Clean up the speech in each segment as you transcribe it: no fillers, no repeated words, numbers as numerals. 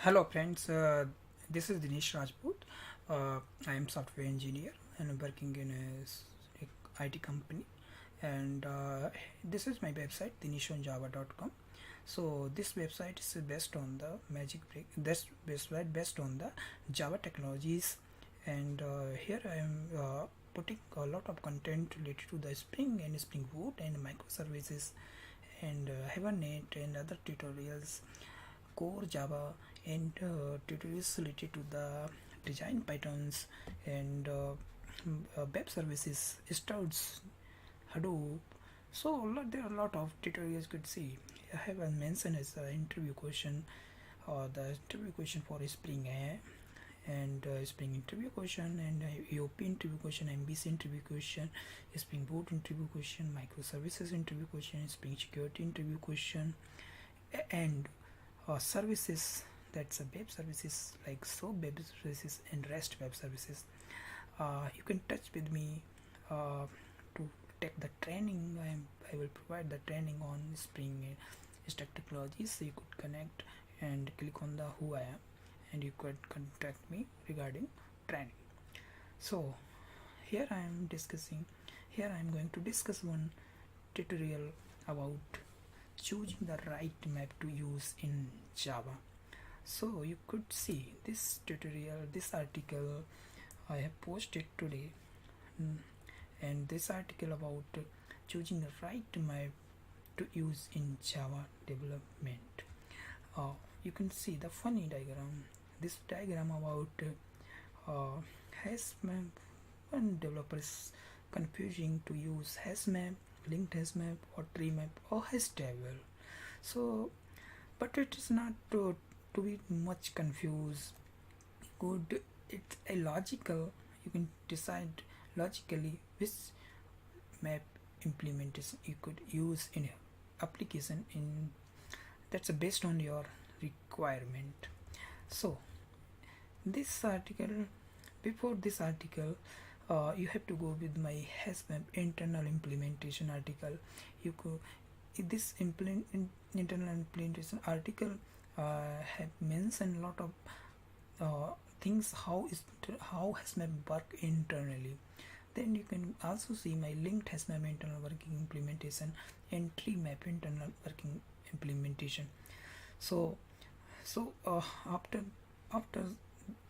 Hello friends, this is Dinesh Rajput. I am software engineer and I'm working in a IT company, and this is my website dineshonjava.com. So this website is based on the magic break. This website based on the Java technologies, and here I am putting a lot of content related to the Spring and Spring Boot and microservices and Hibernate and other tutorials, core Java, and tutorials related to the design patterns and web services, Stouts, Hadoop. So there are a lot of tutorials you could see. I have mentioned as an interview question, the interview question for Spring A and Spring interview question and EOP interview question, MVC interview question, Spring Boot interview question, microservices interview question, Spring security interview question, and services, that's a web services like SOAP web services and REST web services. You can touch with me to take the training. I will provide the training on Spring Stack technologies, so you could connect and click on the who I am and you could contact me regarding training. So here I am discussing, here I am going to discuss one tutorial about choosing the right map to use in Java. So you could see this tutorial, this article I have posted today, mm, and this article about choosing the right map to use in Java development. You can see the funny diagram. This diagram about hash map. When developers confusing to use hash map, linked hash map, or tree map, or hash table. So, but it is not to be much confused. Good, it's a logical. You can decide logically which map implementation you could use in your application. In that's based on your requirement. So this article, before this article, you have to go with my HashMap internal implementation article. You go this internal implementation article have mentioned a lot of things how HashMap work internally. Then you can also see my linked HashMap internal working implementation and tree map internal working implementation. So after after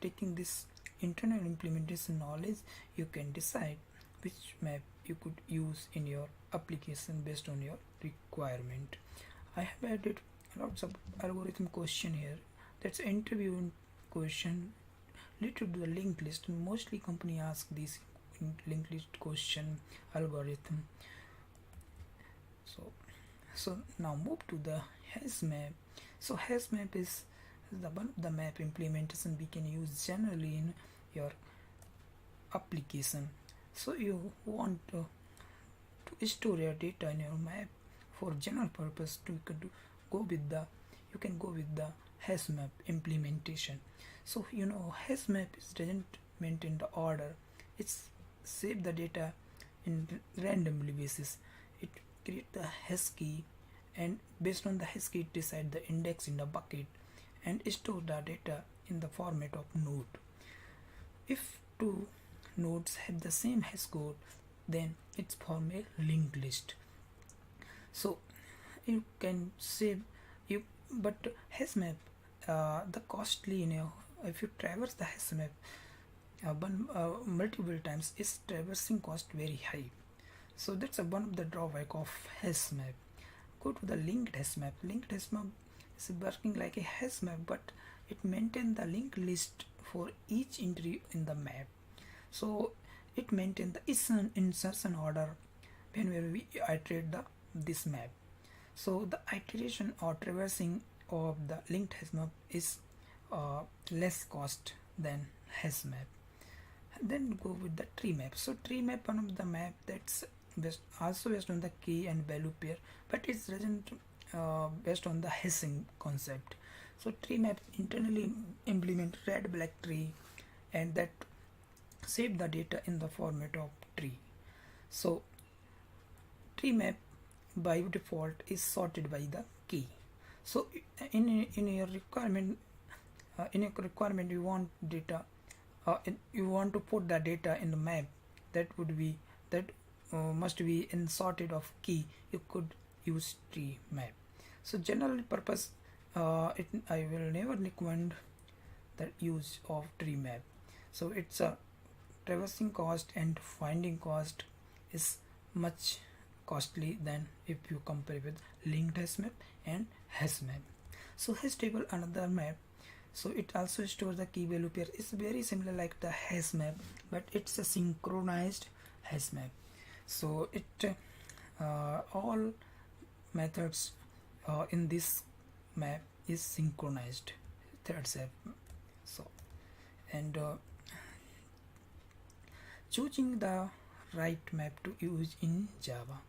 taking this internal implementation knowledge, you can decide which map you could use in your application based on your requirement. I have added lots of algorithm question here. That's interview question related to the linked list. Mostly company ask this linked list question algorithm. So now move to the hash map. So hash map is the one of the map implementation we can use generally in your application. So you want to store your data in your map for general purpose. You can go with the hash map implementation. So hash map doesn't maintain the order. It's save the data in randomly basis. It create the hash key, and based on the hash key it decide the index in the bucket and store the data in the format of node. If two nodes have the same hash code, then it's form a linked list. So you can save you, but hash map, the costly, if you traverse the hash map multiple times, its traversing cost very high. So that's one of the drawback of hash map. Go to the linked hash map. Linked hash map is working like a hash map, but it maintains the linked list for each entry in the map. So it maintains the insertion order whenever we iterate this map. So the iteration or traversing of the linked hash map is less cost than hash map. Then go with the tree map. So tree map, one of the map that's also based on the key and value pair, but it doesn't based on the hashing concept. So tree map internally implement red black tree, and that save the data in the format of tree. So tree map by default is sorted by the key. So in your requirement, in a requirement you want data, you want to put the data in the map, that would be that must be inserted of key, you could use tree map. So general purpose, I will never recommend the use of tree map. So it's a traversing cost and finding cost is much costly than if you compare with linked hash map and hash map. So hash table, another map, so it also stores the key value pair. It's very similar like the hash map, but it's a synchronized hash map. So it all methods in this map is synchronized thread step. So and choosing the right map to use in Java.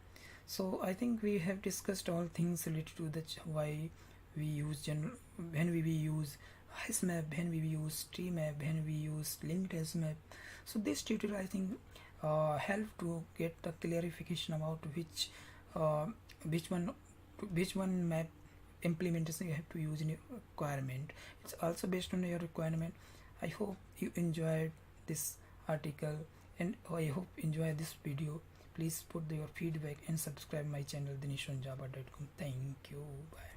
So I think we have discussed all things related to the why we use when we use hash map, when we use tree map, when we use linked hash map. So this tutorial I think help to get the clarification about uh, which one map implementation you have to use in your requirement. It's also based on your requirement. I hope you enjoyed this article and I hope enjoy this video. Please put your feedback and subscribe my channel dinishonjava.com. Thank you. Bye.